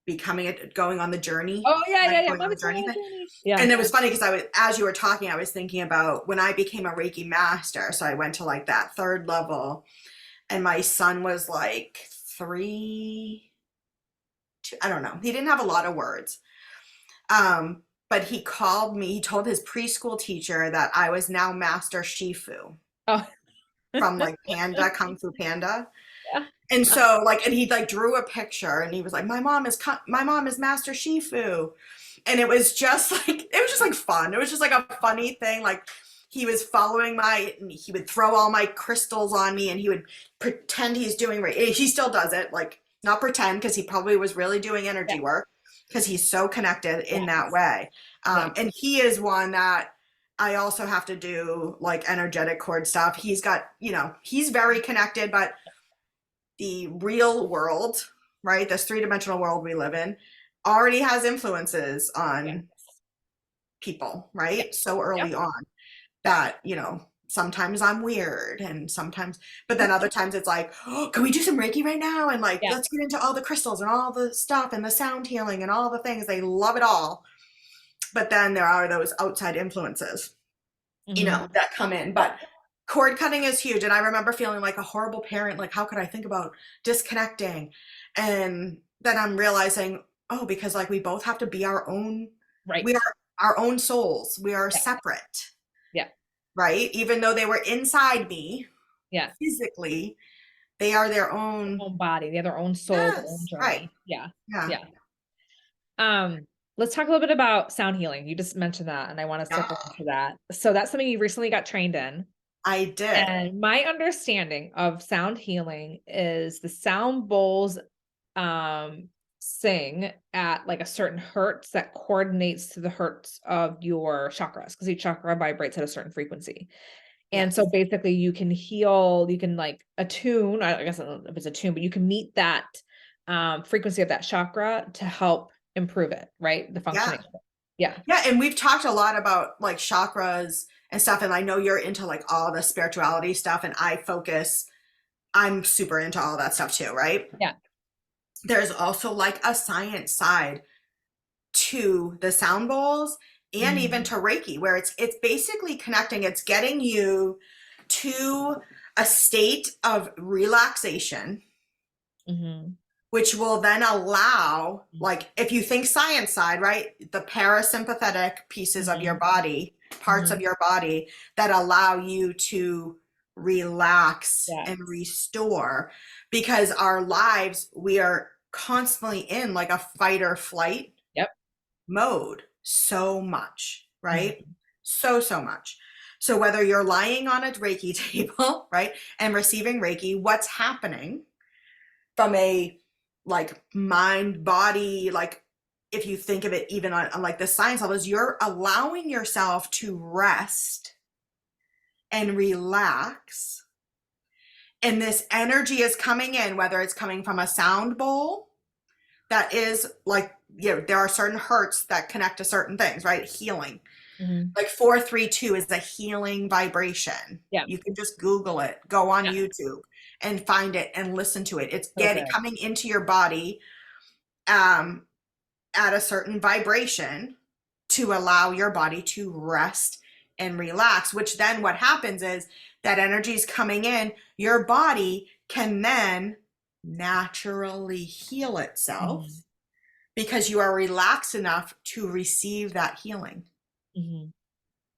becoming it, going on the journey, Oh yeah, yeah, like yeah. going on the Mommy's going journey on a thing. journey. Yeah. And it was funny because as you were talking, I was thinking about when I became a Reiki master. So I went to like that third level, and my son was like 3, 2, I don't know. He didn't have a lot of words. But he called me, he told his preschool teacher that I was now Master Shifu Oh. from like Panda, Kung Fu Panda. Yeah. And so like, and he like drew a picture and he was like, my mom is Master Shifu. And it was just like, it was just like fun. It was just like a funny thing. Like he was following he would throw all my crystals on me and he would pretend he's doing, he still does it. Like not pretend, because he probably was really doing Yeah. energy work because he's so connected in Yeah. that way. Yeah. And he is one that I also have to do like energetic cord stuff. He's got, he's very connected, but the real world, right? This three-dimensional world we live in already has influences Yeah. on people, Yeah. right? So Yeah. early on that, sometimes I'm weird and sometimes, but then other times it's like, oh, can we do some Reiki right now? And like, Yeah. let's get into all the crystals and all the stuff and the sound healing and all the things. They love it all. But then there are those outside influences, Mhm. that come in. But cord cutting is huge. And I remember feeling like a horrible parent. Like, how could I think about disconnecting? And then I'm realizing, oh, because like we both have to be we Right. are our own souls. We are Yeah. separate, Yeah. right? Even though they were inside me Yeah. physically, they are their Their own. own body, they have their own soul, their own Yes, right. journey. Yeah. Yeah. Yeah. Let's talk a little bit about sound healing. You just mentioned that, and I want to Yeah, circle into that. So that's something you recently got trained in. I did. And my understanding of sound healing is the sound bowls um sing at like a certain hertz that coordinates to the hertz of your chakras, because each chakra vibrates at a certain frequency. And so Yes. basically you can heal, you can like attune, I guess I don't know if it's a tune, but you can meet that frequency of that chakra to help improve it, right? The Yeah. functioning of it. Yeah. Yeah. And we've talked a lot about like chakras and stuff. And I know you're into like all the spirituality stuff, and I'm super into all that stuff too, right? Yeah. There's also like a science side to the sound bowls and even Mhm. to Reiki, where it's basically connecting, it's getting you to a state of relaxation, Mhm. which will then allow, like, if you think science side, right, the parasympathetic pieces of your Mhm. body, parts of Mhm. your body that allow you to relax Yeah. and restore, because our lives, we are constantly in like a fight or flight Yep. mode so much, right? Mhm. So much. So whether you're lying on a Reiki table, right, and receiving Reiki, what's happening from a like mind body, like if you think of it even on like the science levels, you're allowing yourself to rest and relax. And this energy is coming in, whether it's coming from a sound bowl that is like, you know, there are certain hertz that connect to certain things, right? Healing. Mhm. Like 432 is a healing vibration. Yeah. You can just Google it, go on Yeah. YouTube and find it and listen to it. It's So getting good. coming into your body um, at a certain vibration to allow your body to rest and relax, which then what happens is that energy is coming in, your body can then naturally heal itself Mhm. because you are relaxed enough to receive that healing. Mhm.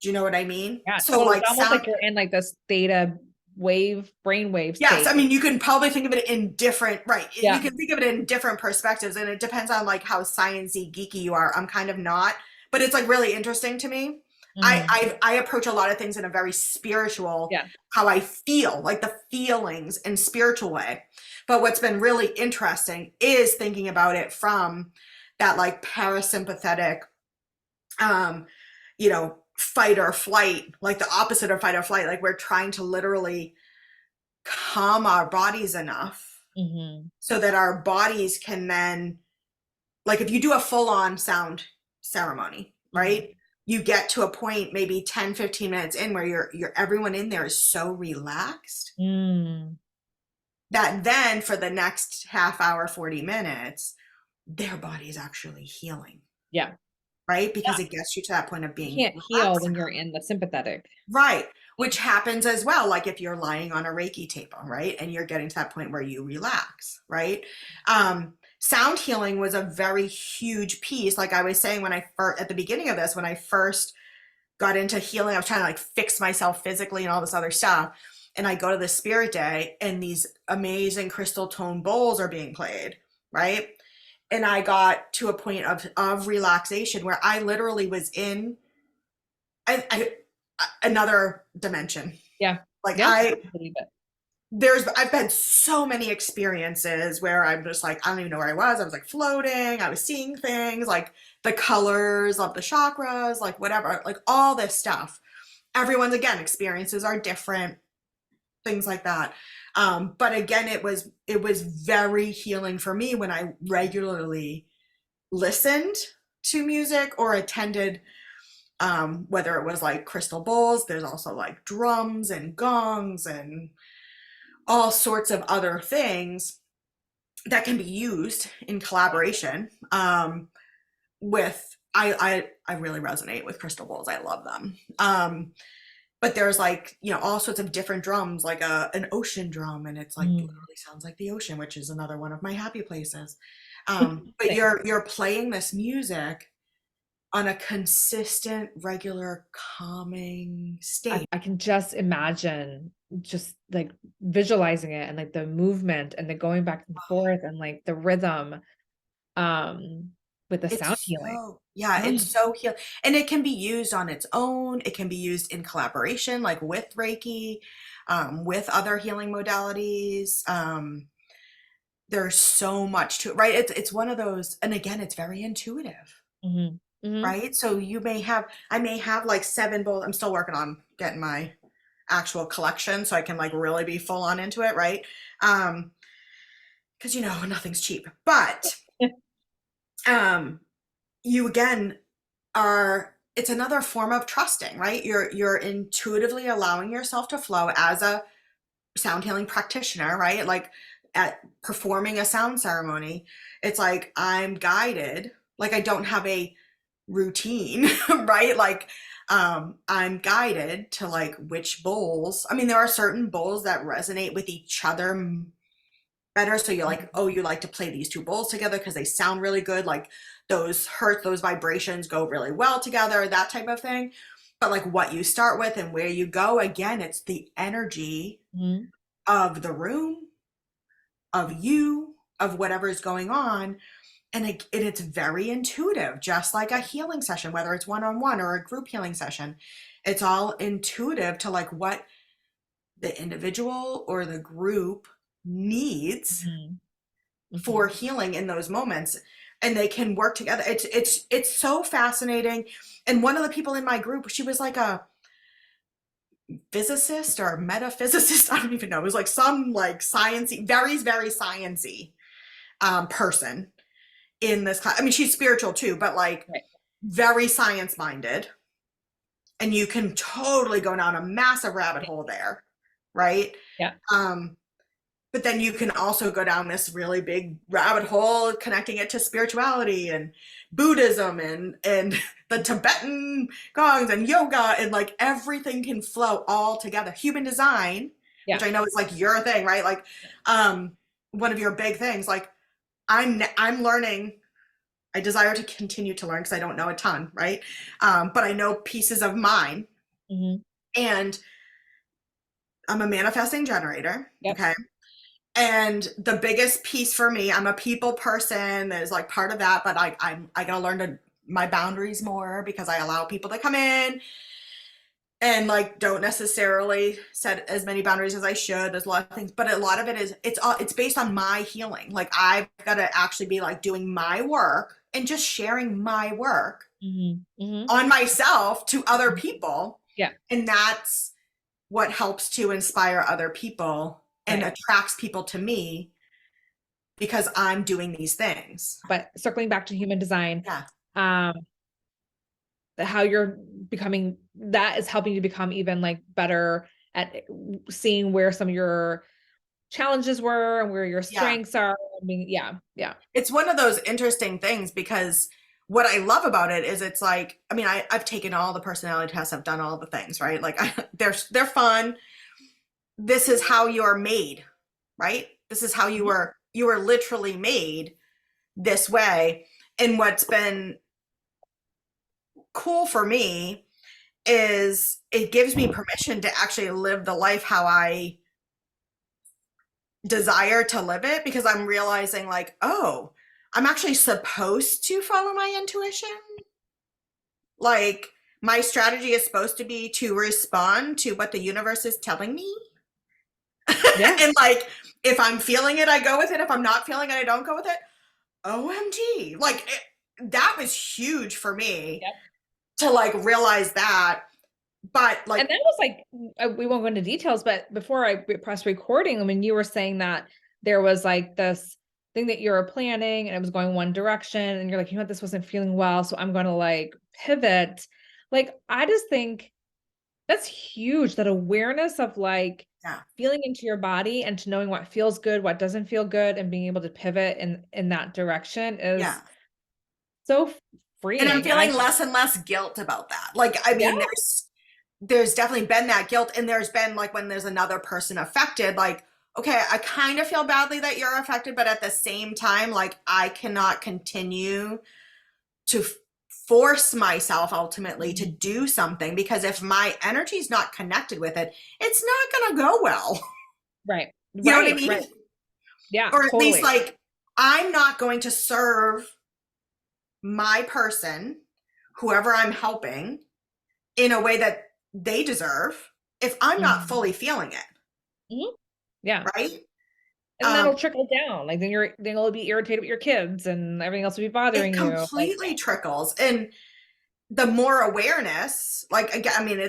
Do you know what I mean? Yeah, So totally. like It's almost like sound, you're in like this theta wave, brainwave yes, I state. mean you can probably think of it in different, right. You Yeah. can think of it in different perspectives, and it depends on like how sciencey geeky you are. I'm kind of not, but it's like really interesting to me. Mhm. I approach a lot of things in a very spiritual, Yeah. how I feel, like the feelings in spiritual way. But what's been really interesting is thinking about it from that like parasympathetic um you know, fight or flight, like the opposite of fight or flight, like we're trying to literally calm our bodies enough Mhm. so that our bodies can then, like if you do a full-on sound ceremony, Mhm. right, you get to a point maybe 10-15 minutes in where you're everyone in there is so relaxed Mm. that then for the next half hour, 40 minutes, their body is actually healing, Yeah. right, Yeah. because it gets you to that point of You being can't heal relaxed. when you're in the sympathetic. Right. Which happens as well. Like if you're lying on a Reiki table, right? And you're getting to that point where you relax, right? Sound healing was a very huge piece. Like I was saying when I first, at the beginning of this, when I first got into healing, I was trying to like fix myself physically and all this other stuff. And I go to the spirit day and these amazing crystal tone bowls are being played, right? And I got to a point of relaxation where I literally was in I another dimension. Yeah. Like Yeah. I believe it. I've had so many experiences where I'm just like, I don't even know where I was. I was like floating, I was seeing things, like the colors of the chakras, like whatever, like all this stuff. Everyone's again, experiences are different, things like that. But again, it was very healing for me when I regularly listened to music or attended whether it was like crystal bowls, there's also like drums and gongs and all sorts of other things that can be used in collaboration with I really resonate with crystal bowls. I love them. But there's like, you know, all sorts of different drums, like an ocean drum, and it's like Mm. literally sounds like the ocean, which is another one of my happy places. But Same. you're playing this music on a consistent, regular, calming state. I can just imagine just like visualizing it and like the movement and the going back and forth and like the rhythm um with the sound It's healing. so, yeah, Oh. it's so heal, and it can be used on its own. It can be used in collaboration, like with Reiki, with other healing modalities. There's so much to it, right? It's one of those, and again, it's very intuitive, Mhm. Mhm. right? So I may have like 7 bowls. I'm still working on getting my actual collection so I can like really be full on into it, right? Because nothing's cheap. But you again are it's another form of trusting, right? You're intuitively allowing yourself to flow as a sound healing practitioner, right? Like at performing a sound ceremony, it's like I'm guided, like I don't have a routine, right? Like I'm guided to like which bowls. I mean, there are certain bowls that resonate with each other better. So you're like, oh, you like to play these two bowls together because they sound really good. Like those hertz, those vibrations go really well together, that type of thing. But like what you start with and where you go, again, it's the energy of the room, of you, of whatever is going on. And it's very intuitive, just like a healing session, whether it's one-on-one or a group healing session. It's all intuitive to like what the individual or the group needs for healing in those moments, and they can work together. It's so fascinating. And one of the people in my group, she was like a physicist or metaphysicist. I don't even know. It was like some like sciencey, very, very sciencey person in this class. I mean, she's spiritual too, but like very science minded. And you can totally go down a massive rabbit hole there, right? Yeah. But then you can also go down this really big rabbit hole connecting it to spirituality and Buddhism and the Tibetan gongs and yoga, and like everything can flow all together. Human design, which I know is like your thing, right? Like one of your big things. Like I'm learning. I desire to continue to learn because I don't know a ton, right? But I know pieces of mine. And I'm a manifesting generator. Okay. And the biggest piece for me, I'm a people person. There's like part of that, but I gotta learn my boundaries more because I allow people to come in and like don't necessarily set as many boundaries as I should. There's a lot of things, but a lot of it is it's based on my healing. Like I've got to actually be like doing my work and just sharing my work on myself to other people. Yeah. And that's what helps to inspire other people and attracts people to me because I'm doing these things. But circling back to human design, how you're becoming, that is helping you become even like better at seeing where some of your challenges were and where your strengths are. I mean, it's one of those interesting things because what I love about it is it's like, I mean, I've taken all the personality tests, I've done all the things, right? Like they're fun. This is how you're made, right? This is how you were literally made this way. And what's been cool for me is it gives me permission to actually live the life how I desire to live it, because I'm realizing like, oh, I'm actually supposed to follow my intuition. Like my strategy is supposed to be to respond to what the universe is telling me. And like, if I'm feeling it, I go with it. If I'm not feeling it, I don't go with it. OMG. Like that was huge for me to like realize that. But like, and that was like, we won't go into details, but before I pressed recording, I mean, you were saying that there was like this thing that you were planning and it was going one direction and you're like, you know what, this wasn't feeling well, so I'm going to like pivot. Like, I just think that's huge, that awareness of like feeling into your body and to knowing what feels good, what doesn't feel good, and being able to pivot in that direction is so freeing. And I'm feeling less and less guilt about that. Like, I mean, there's definitely been that guilt, and there's been like when there's another person affected, like, okay, I kind of feel badly that you're affected, but at the same time, like I cannot continue to force myself ultimately to do something, because if my energy is not connected with it, it's not going to go well. Right. You know what I mean? Right. Yeah. Or at least like, I'm not going to serve my person, whoever I'm helping, in a way that they deserve if I'm not fully feeling it. Yeah. Right. And that'll trickle down. Like then you'll be irritated with your kids and everything else will be bothering you. It completely trickles. And the more awareness, like, again, I mean,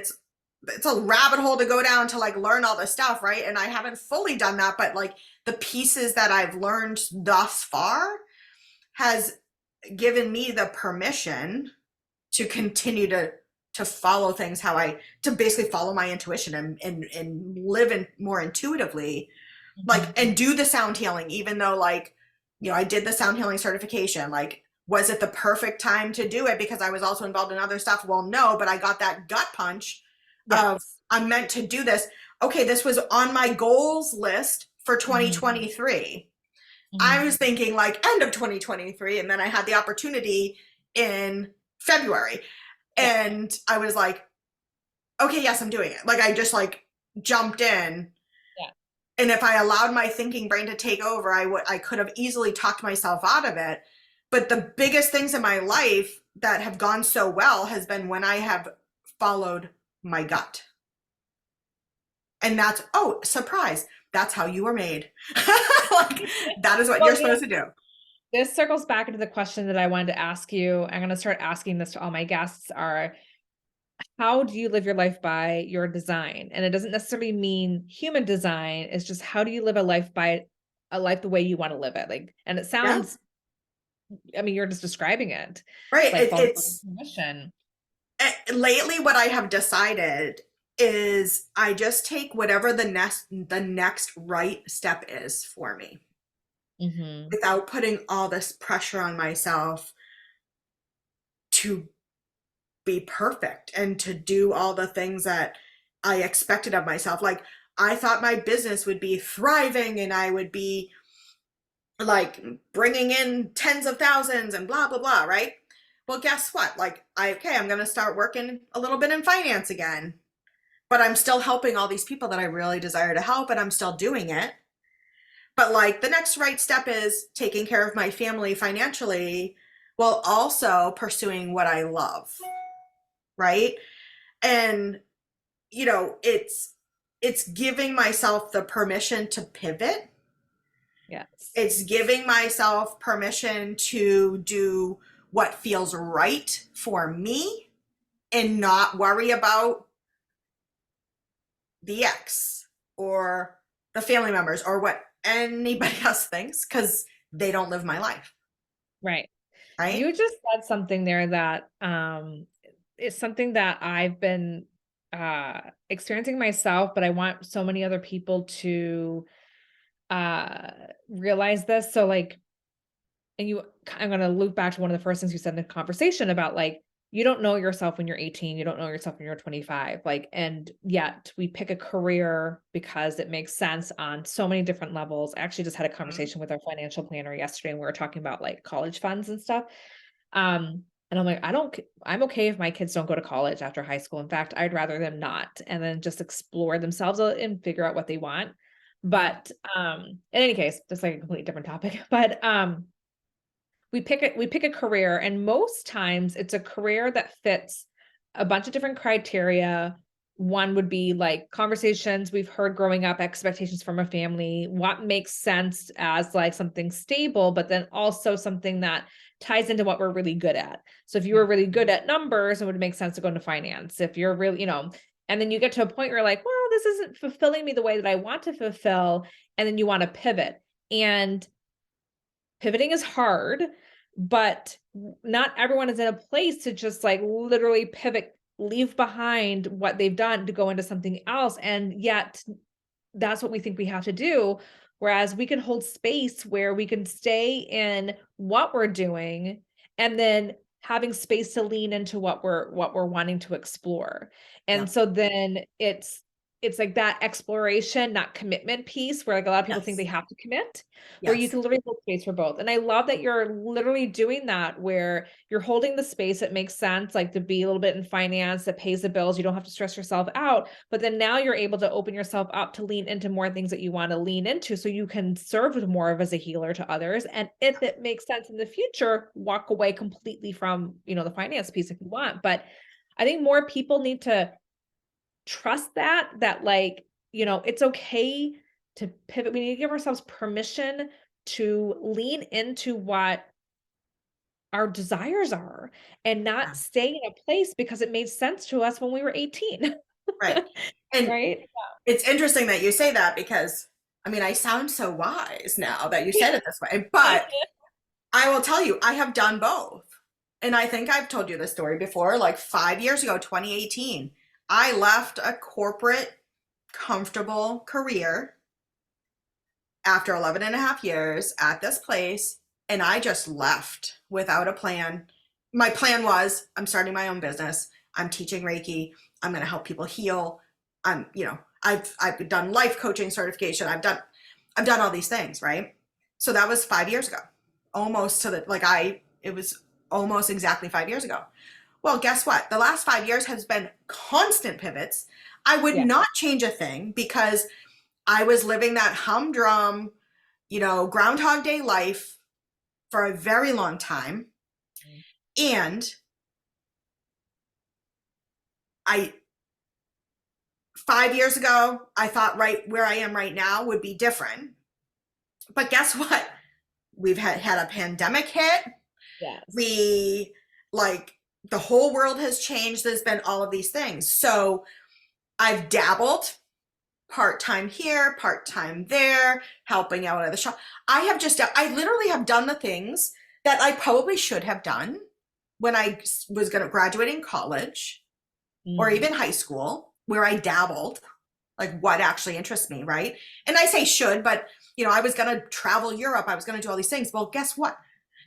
it's a rabbit hole to go down to like learn all this stuff, right? And I haven't fully done that, but like the pieces that I've learned thus far has given me the permission to continue to follow things how I to basically follow my intuition and live in more intuitively, like, and do the sound healing, even though like, I did the sound healing certification. Like, was it the perfect time to do it because I was also involved in other stuff? Well, no, but I got that gut punch of Yes. I'm meant to do this. Okay, this was on my goals list for Mhm. 2023. I Mhm. was thinking like end of 2023, and then I had the opportunity in February. Yeah. And I was like, okay, yes, I'm doing it. Like I just like jumped in. Yeah. And if I allowed my thinking brain to take over, I could have easily talked myself out of it. But the biggest things in my life that have gone so well has been when I have followed my gut. And that's, oh, surprise, that's how you were made. Like that is what Well, you're supposed to do. this circles back into the question that I wanted to ask you. I'm going to start asking this to all my guests are, how do you live your life by your design? And it doesn't necessarily mean human design. It's just how do you live a life the way you want to live it? Like, and it Yeah. sounds, I mean, you're just describing it, Right. like following your It's intuition. lately what I have decided is I just take whatever the next right step is for me Hmm. without putting all this pressure on myself to be perfect and to do all the things that I expected of myself. Like I thought my business would be thriving and I would be like bringing in tens of thousands and blah blah blah, right? Well, guess what? Like I'm going to start working a little bit in finance again, but I'm still helping all these people that I really desire to help and I'm still doing it. But like the next right step is taking care of my family financially while also pursuing what I love, right? And it's giving myself the permission to pivot. Yes. It's giving myself permission to do what feels right for me and not worry about the ex or the family members or what anybody else thinks because they don't live my life, Right. right? You just said something there that is something that I've been experiencing myself, but I want so many other people to uh realize this. So like, and I'm going to loop back to one of the first things you said in the conversation about like, you don't know yourself when you're 18, you don't know yourself when you're 25, like, and yet we pick a career because it makes sense on so many different levels. I actually just had a Mhm. conversation with our financial planner yesterday and we were talking about like college funds and stuff. And I'm like, I'm okay if my kids don't go to college after high school. In fact, I'd rather them not, and then just explore themselves and figure out what they want. Yeah. But in any case, just like a completely different topic. But we pick a career, and most times it's a career that fits a bunch of different criteria. One would be like conversations we've heard growing up, expectations from a family, what makes sense as like something stable, but then also something that ties into what we're really good at. So if you were really good at numbers, it would make sense to go into finance. If you're really, and then you get to a point where you're like, well, this isn't fulfilling me the way that I want to fulfill. And then you want to pivot. And pivoting is hard, but not everyone is in a place to just like literally pivot, leave behind what they've done to go into something else. And yet that's what we think we have to do. Whereas we can hold space where we can stay in what we're doing and then having space to lean into what we're wanting to explore. And Yep. so then it's like that exploration, not commitment piece where like a lot of people think they Yes. have to commit, where you Yes. can literally hold space for both. And I love that you're literally doing that where you're holding the space that makes sense, like to be a little bit in finance that pays the bills. You don't have to stress yourself out, but then now you're able to open yourself up to lean into more things that you want to lean into so you can serve more of as a healer to others. And if it makes sense in the future, walk away completely from, the finance piece if you want. But I think more people need to trust that like, it's okay to pivot. We need to give ourselves permission to lean into what our desires are and not Yeah. stay in a place because it made sense to us when we were 18. Right. And Right? it's interesting that you say that because, I mean, I sound so wise now that you said it this way, but I will tell you, I have done both. And I think I've told you this story before, like 5 years ago, 2018, I left a corporate, comfortable career after 11 and a half years at this place. And I just left without a plan. My plan was I'm starting my own business. I'm teaching Reiki. I'm going to help people heal. I've done life coaching certification. I've done all these things, right? So that was 5 years ago, almost to the, it was almost exactly 5 years ago. Well, guess what? The last 5 years has been constant pivots. I would Yeah. not change a thing because I was living that humdrum, Groundhog Day life for a very long time. And I, 5 years ago, I thought right where I am right now would be different. But guess what? We've had a pandemic hit. Yes. We, the whole world has changed. There's been all of these things. So I've dabbled part-time here, part-time there, helping out at the shop. I literally have done the things that I probably should have done when I was going to graduate in college or even high school, where I dabbled, like what actually interests me, right? And I say should, but I was going to travel Europe. I was going to do all these things. Well, guess what?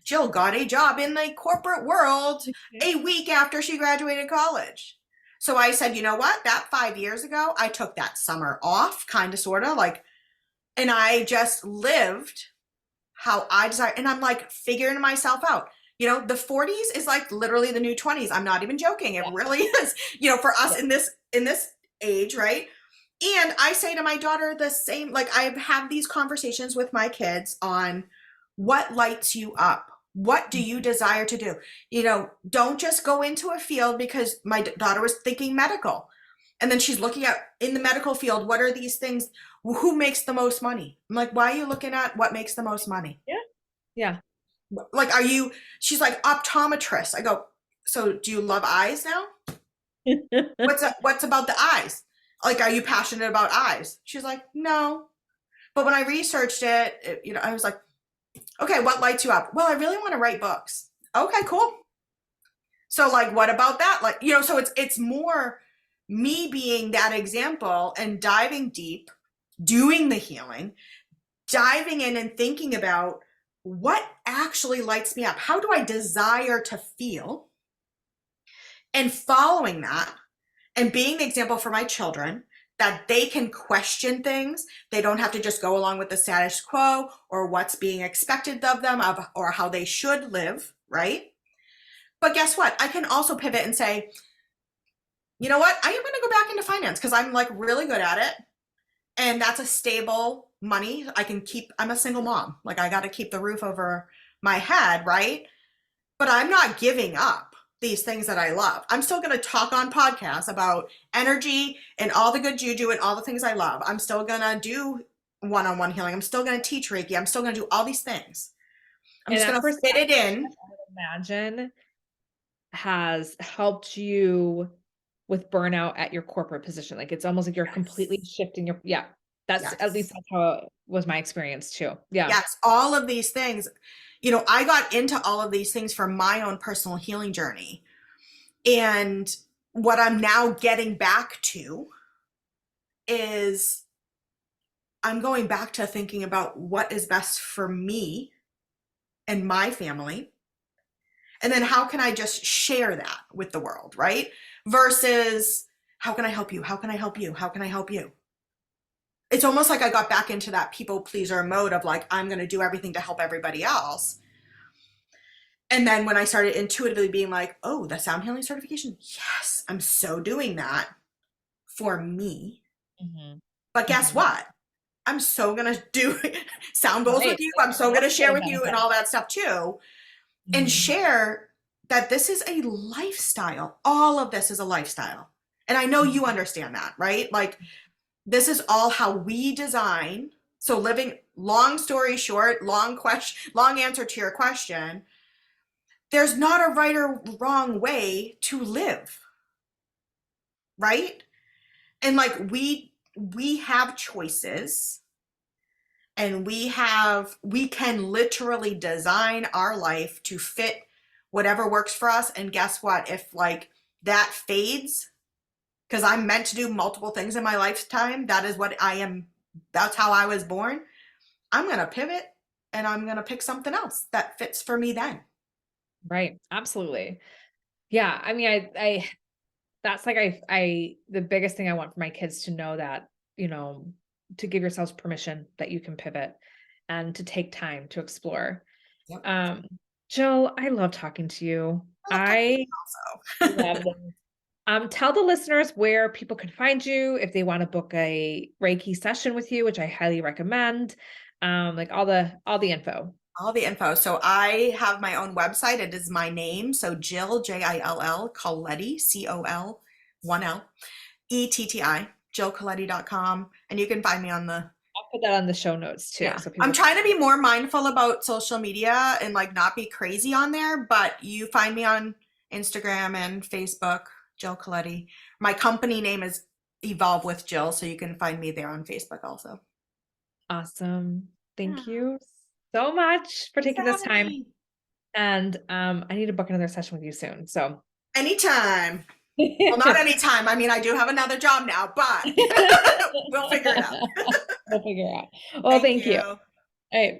Jill got a job in the corporate world a week after she graduated college. So I said, you know what? That 5 years ago, I took that summer off, kind of, sort of, and I just lived how I desire. And I'm like figuring myself out. The 40s is like literally the new 20s. I'm not even joking. It really is, for us in this age, right? And I say to my daughter the same, like I have these conversations with my kids on what lights you up. What do you desire to do? Don't just go into a field, because my daughter was thinking medical. And then she's looking at in the medical field, what are these things? Who makes the most money? I'm like, why are you looking at what makes the most money? Yeah. Yeah. Like, she's like, optometrist. I go, so do you love eyes now? What's about the eyes? Like, are you passionate about eyes? She's like, no. But when I researched it, I was like, okay, what lights you up? Well, I really want to write books. Okay, cool. So what about that? So it's more me being that example and diving deep, doing the healing, diving in and thinking about what actually lights me up. How do I desire to feel? And following that and being the example for my children, that they can question things. They don't have to just go along with the status quo or what's being expected of them or how they should live, right? But guess what? I can also pivot and say, you know what? I am going to go back into finance because I'm really good at it. And that's a stable money. I'm a single mom. I got to keep the roof over my head, right? But I'm not giving up these things that I love. I'm still going to talk on podcasts about energy and all the good juju and all the things I love. I'm still going to do one-on-one healing. I'm still going to teach Reiki. I'm still going to do all these things. I'm just going to fit it in. I would imagine has helped you with burnout at your corporate position. Like, it's almost like you're completely shifting your, at least that's how it was my experience too. Yeah. Yes. All of these things, I got into all of these things for my own personal healing journey. And what I'm now getting back to is I'm going back to thinking about what is best for me and my family. And then how can I just share that with the world, right? Versus how can I help you? How can I help you? How can I help you? It's almost like I got back into that people pleaser mode of I'm going to do everything to help everybody else. And then when I started intuitively being like, oh, the sound healing certification, yes, I'm so doing that for me. But guess what? I'm so going to do sound bowls with you. I'm so going to share with you and all that stuff too. And share that this is a lifestyle. All of this is a lifestyle. And I know you understand that, right? This is all how we design. So long story short, long answer to your question, there's not a right or wrong way to live, right? And like we have choices, and we can literally design our life to fit whatever works for us. And guess what? If like that fades, because I'm meant to do multiple things in my lifetime, that is what I am, that's how I was born. I'm going to pivot and I'm going to pick something else that fits for me then. Right. Absolutely. Yeah. I mean, I that's like, the biggest thing I want for my kids to know that, you know, to give yourselves permission that you can pivot and to take time to explore. Yep. Um, Jill, I love talking to you. I love talking to I you also. love this. Tell the listeners where people can find you if they want to book a Reiki session with you, which I highly recommend. Like all the info. All the info. So I have my own website. It is my name. So Jill, Jill, Coletti, Col, one L, Etti, jillcoletti.com. And you can find me on the, I'll put that on the show notes too. yeah. So I'm people trying to be more mindful about social media and like not be crazy on there, but you find me on Instagram and Facebook, Jill Coletti. My company name is Evolve with Jill, so you can find me there on Facebook also. awesome. Yeah. Thank you so much for Thanks for taking this having time. me. And I need to book another session with you soon. So Anytime. Well, not anytime. I mean, I do have another job now, but we'll figure it out. we'll figure it out. Well, Thank thank you. you. All right.